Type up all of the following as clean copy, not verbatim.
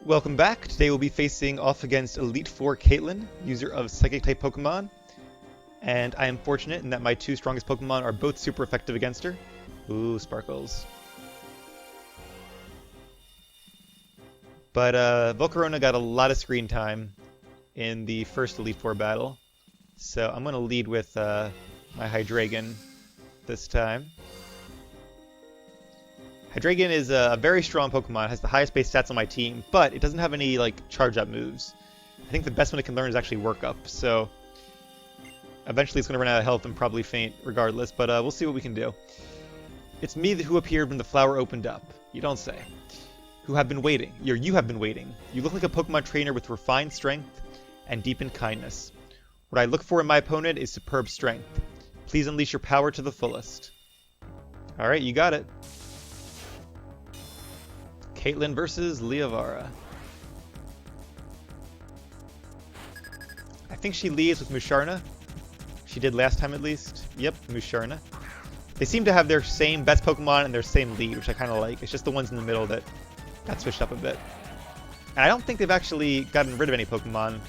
Welcome back. Today we'll be facing off against Elite Four Caitlyn, user of Psychic-type Pokemon. And I am fortunate in that my two strongest Pokemon are both super effective against her. Ooh, Sparkles. But Volcarona got a lot of screen time in the first Elite Four battle. So I'm going to lead with my Hydreigon this time. Hydreigon is a very strong Pokemon, has the highest base stats on my team, but it doesn't have any charge-up moves. I think the best one it can learn is actually Work Up, so eventually it's going to run out of health and probably faint regardless, but we'll see what we can do. It's me who appeared when the flower opened up. You don't say. Who have been waiting. You have been waiting. You look like a Pokemon trainer with refined strength and deepened kindness. What I look for in my opponent is superb strength. Please unleash your power to the fullest. Alright, you got it. Caitlyn versus Leovara. I think she leads with Musharna. She did last time at least. Yep, Musharna. They seem to have their same best Pokemon and their same lead, which I kind of like. It's just the ones in the middle that got switched up a bit. And I don't think they've actually gotten rid of any Pokemon.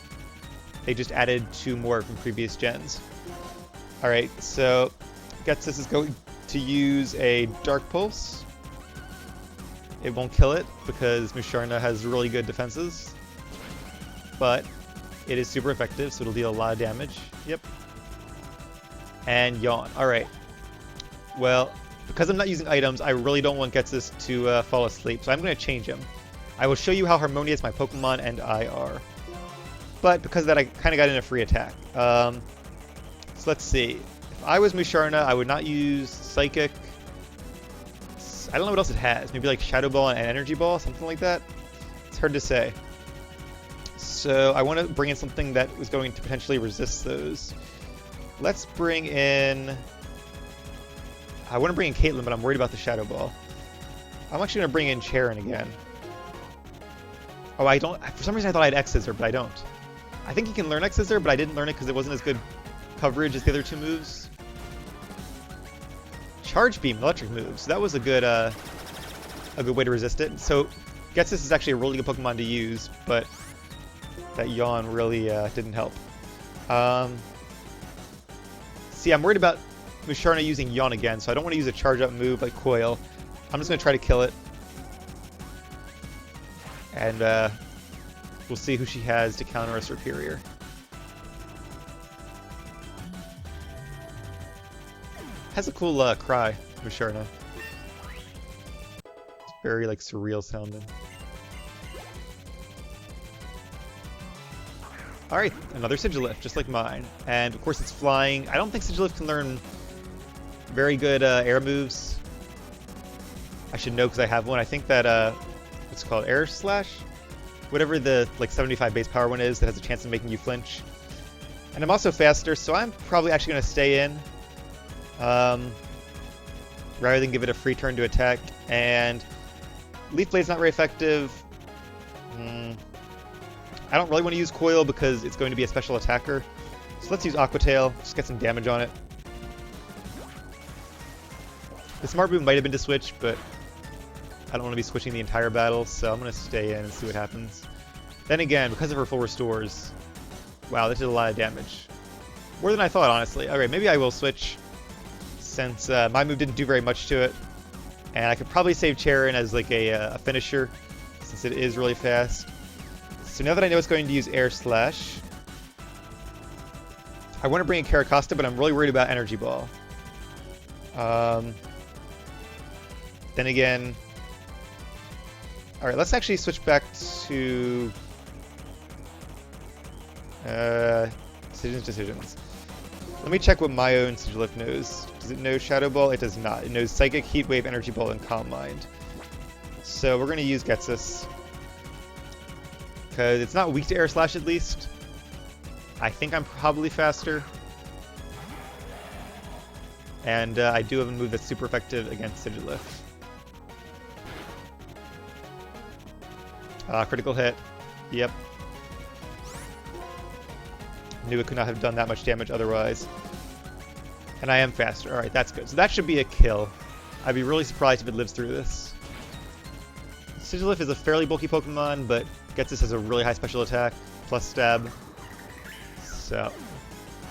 They just added 2 more from previous gens. Alright, so Getsus is going to use a Dark Pulse. It won't kill it because Musharna has really good defenses. But it is super effective, so it'll deal a lot of damage. Yep. And Yawn. Alright. Well, because I'm not using items, I really don't want Getsus to fall asleep, so I'm going to change him. I will show you how harmonious my Pokemon and I are. But because of that, I kind of got in a free attack. So let's see. If I was Musharna, I would not use Psychic. I don't know what else it has. Maybe like Shadow Ball and Energy Ball, something like that. It's hard to say. So I want to bring in something that was going to potentially resist those. Let's bring in... I want to bring in Caitlyn, but I'm worried about the Shadow Ball. I'm actually going to bring in Cheren again. Oh, I don't... For some reason I thought I had X-Scissor, but I don't. I think you can learn X-Scissor, but I didn't learn it because it wasn't as good coverage as the other 2 moves. Charge Beam, electric moves. That was a good way to resist it. So, Getsus is actually a really good Pokemon to use, but that Yawn really didn't help. See, I'm worried about Musharna using Yawn again, so I don't want to use a charge-up move like Coil. I'm just going to try to kill it. And we'll see who she has to counter a Superior. Has a cool cry, Musharna. It's very surreal sounding. Alright, another Sigilyph, just like mine. And of course it's flying. I don't think Sigilyph can learn very good air moves. I should know because I have one. I think that, what's it called? Air Slash? Whatever the 75 base power one is that has a chance of making you flinch. And I'm also faster, so I'm probably actually going to stay in. Rather than give it a free turn to attack. And Leaf Blade's not very effective. I don't really want to use Coil because it's going to be a special attacker. So let's use Aqua Tail, just get some damage on it. The smart move might have been to switch, but I don't want to be switching the entire battle, so I'm going to stay in and see what happens. Then again, because of her full restores, wow, that did a lot of damage. More than I thought, honestly. Alright, maybe I will switch, since my move didn't do very much to it. And I could probably save Cheren as a finisher, since it is really fast. So now that I know it's going to use Air Slash, I want to bring in Caracosta, but I'm really worried about Energy Ball. Then again... Alright, let's actually switch back to... Decisions. Let me check what my own Sigilyph knows. Does it know Shadow Ball? It does not. It knows Psychic, Heat Wave, Energy Ball, and Calm Mind. So we're going to use Getsus. Because it's not weak to Air Slash at least. I think I'm probably faster. And I do have a move that's super effective against Sigilyph. Critical hit. Yep. Knew it could not have done that much damage otherwise. And I am faster. Alright, that's good. So that should be a kill. I'd be really surprised if it lives through this. Sigilyph is a fairly bulky Pokemon, but Getsus has a really high special attack, plus stab. So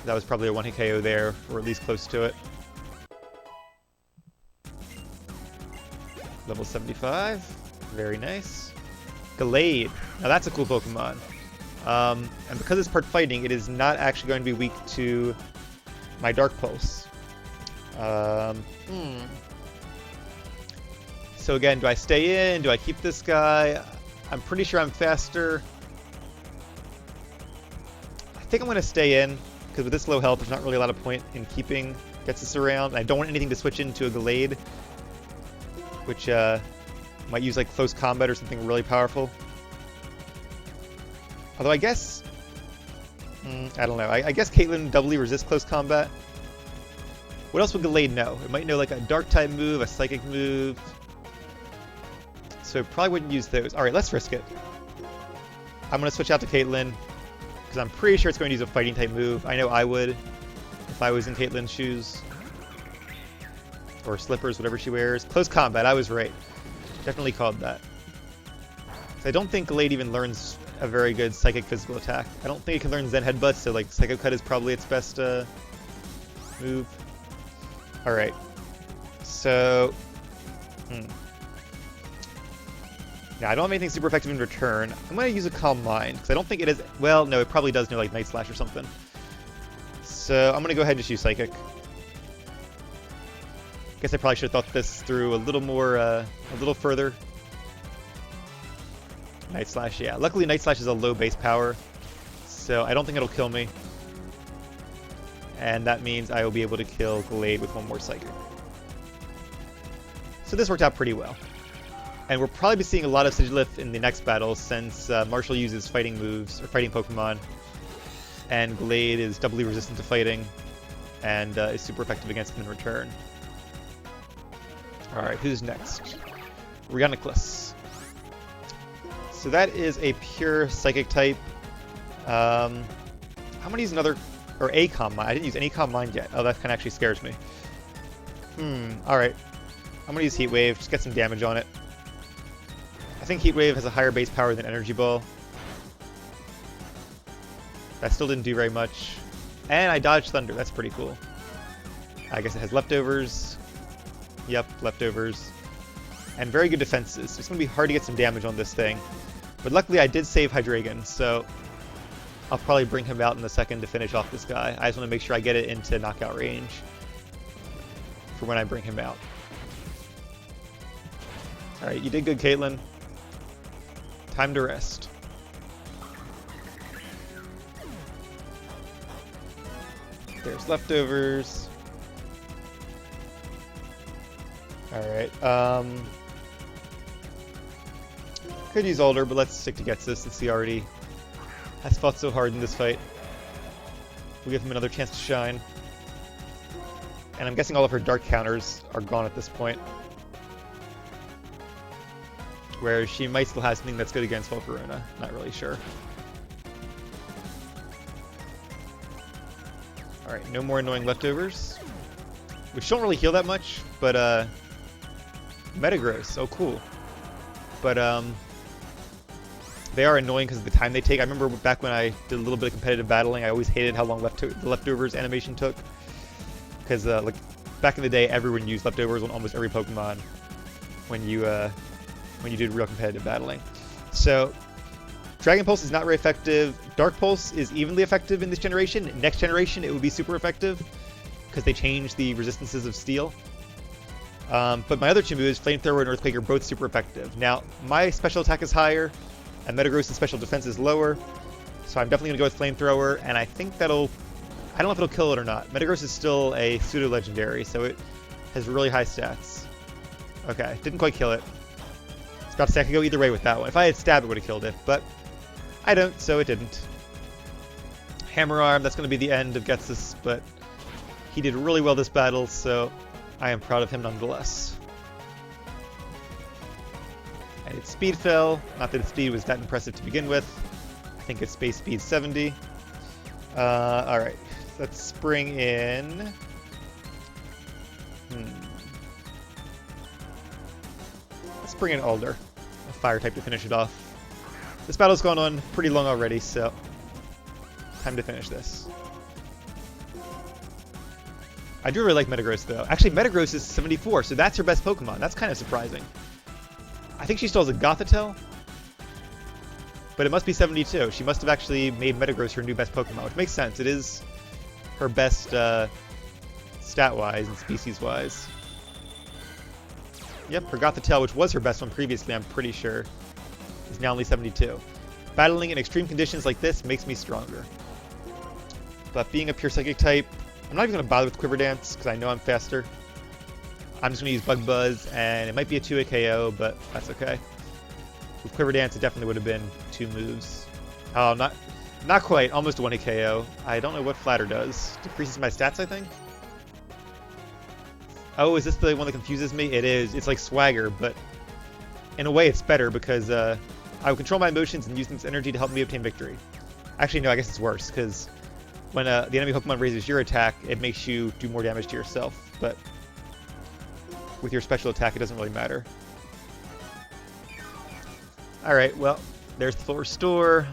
that was probably a 1-hit KO there, or at least close to it. Level 75. Very nice. Gallade. Now that's a cool Pokemon. And because it's part fighting, it is not actually going to be weak to my Dark Pulse. So again, do I stay in? Do I keep this guy? I'm pretty sure I'm faster. I think I'm going to stay in, because with this low health, there's not really a lot of point in keeping Getsus around. And I don't want anything to switch into a Gallade, which might use like close combat or something really powerful. Although I guess, I don't know. I guess Caitlyn doubly resists close combat. What else would Gallade know? It might know like a Dark type move, a Psychic move. So it probably wouldn't use those. All right, let's risk it. I'm gonna switch out to Caitlyn because I'm pretty sure it's going to use a Fighting type move. I know I would if I was in Caitlyn's shoes. Or slippers, whatever she wears. Close combat, I was right. Definitely called that. So I don't think Gallade even learns a very good Psychic physical attack. I don't think it can learn Zen Headbutt, so like Psycho Cut is probably its best move. Alright. So... Now, I don't have anything super effective in return. I'm going to use a Calm Mind, because I don't think it is... Well, no, it probably does know like Night Slash or something. So I'm going to go ahead and just use Psychic. Guess I probably should have thought this through a little more, a little further. Night Slash, yeah. Luckily, Night Slash is a low base power, so I don't think it'll kill me. And that means I will be able to kill Gallade with one more Psychic. So this worked out pretty well. And we'll probably be seeing a lot of Sigilyph in the next battle, since Marshall uses fighting moves, or fighting Pokemon, and Gallade is doubly resistant to fighting, and is super effective against him in return. Alright, who's next? Rioniclus. So that is a pure Psychic type. I'm going to use another, or a Calm Mind. I didn't use any Calm Mind yet. Oh, that kind of actually scares me. Alright. I'm going to use Heat Wave, just get some damage on it. I think Heat Wave has a higher base power than Energy Ball. That still didn't do very much. And I dodged Thunder, that's pretty cool. I guess it has Leftovers. Yep, Leftovers. And very good defenses. It's going to be hard to get some damage on this thing. But luckily I did save Hydreigon, so I'll probably bring him out in a second to finish off this guy. I just want to make sure I get it into knockout range for when I bring him out. Alright, you did good, Caitlyn. Time to rest. There's Leftovers. Alright, could use Alder, but let's stick to Getsus since he already has fought so hard in this fight. We'll give him another chance to shine. And I'm guessing all of her dark counters are gone at this point. Whereas she might still have something that's good against Volcarona. Not really sure. Alright, no more annoying Leftovers. Which don't really heal that much, but Metagross, oh cool. But they are annoying because of the time they take. I remember back when I did a little bit of competitive battling, I always hated how long the Leftovers animation took. Because like back in the day, everyone used Leftovers on almost every Pokemon when you did real competitive battling. So Dragon Pulse is not very effective. Dark Pulse is evenly effective in this generation. Next generation, it would be super effective because they changed the resistances of Steel. But my other two moves, Flamethrower and Earthquake, are both super effective. Now, my special attack is higher, and Metagross' special defense is lower, so I'm definitely going to go with Flamethrower, and I think that'll... I don't know if it'll kill it or not. Metagross is still a pseudo-legendary, so it has really high stats. Okay, didn't quite kill it. I was about to say I could go either way with that one. If I had Stab, it would have killed it, but I don't, so it didn't. Hammer Arm, that's going to be the end of Getsus, but he did really well this battle, so I am proud of him nonetheless. And its speed fell. Not that its speed was that impressive to begin with. I think its base speed 70. Alright, let's bring in... Let's bring in Alder, a fire type to finish it off. This battle's gone on pretty long already, so time to finish this. I do really like Metagross, though. Actually, Metagross is 74, so that's her best Pokemon. That's kind of surprising. I think she still has a Gothitelle, but it must be 72. She must have actually made Metagross her new best Pokemon, which makes sense. It is her best stat-wise and species-wise. Yep, her Gothitelle, which was her best one previously, I'm pretty sure, is now only 72. Battling in extreme conditions like this makes me stronger. But being a pure Psychic type, I'm not even going to bother with Quiver Dance, because I know I'm faster. I'm just going to use Bug Buzz, and it might be a 2-hit KO, but that's okay. With Quiver Dance, it definitely would have been 2 moves. Oh, not quite. Almost a 1-hit KO. I don't know what Flatter does. Decreases my stats, I think? Oh, is this the one that confuses me? It is. It's like Swagger, but in a way it's better because I will control my emotions and use this energy to help me obtain victory. Actually, no, I guess it's worse, because when the enemy Pokemon raises your attack, it makes you do more damage to yourself, but with your special attack, it doesn't really matter. Alright, well, there's the full restore.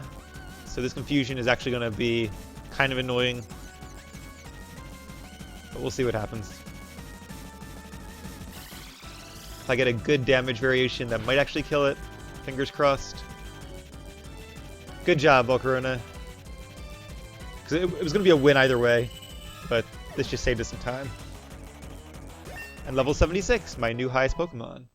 So this confusion is actually going to be kind of annoying, but we'll see what happens. If I get a good damage variation, that might actually kill it. Fingers crossed. Good job, Volcarona. Because it was going to be a win either way, but this just saved us some time. And level 76, my new highest Pokemon.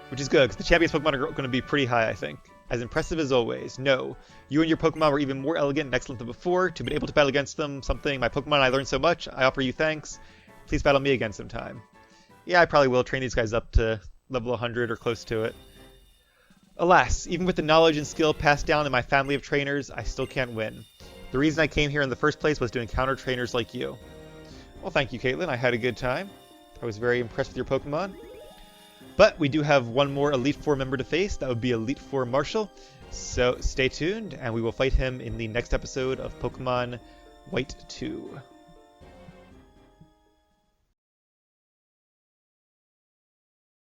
Which is good, because the champions Pokemon are going to be pretty high, I think. As impressive as always. No, you and your Pokemon were even more elegant and excellent than before. To be able to battle against them, something my Pokemon and I learned so much, I offer you thanks. Please battle me again sometime. Yeah, I probably will train these guys up to level 100 or close to it. Alas, even with the knowledge and skill passed down in my family of trainers, I still can't win. The reason I came here in the first place was to encounter trainers like you. Well, thank you, Caitlin. I had a good time. I was very impressed with your Pokemon. But we do have one more Elite Four member to face. That would be Elite Four Marshall. So stay tuned, and we will fight him in the next episode of Pokemon White 2.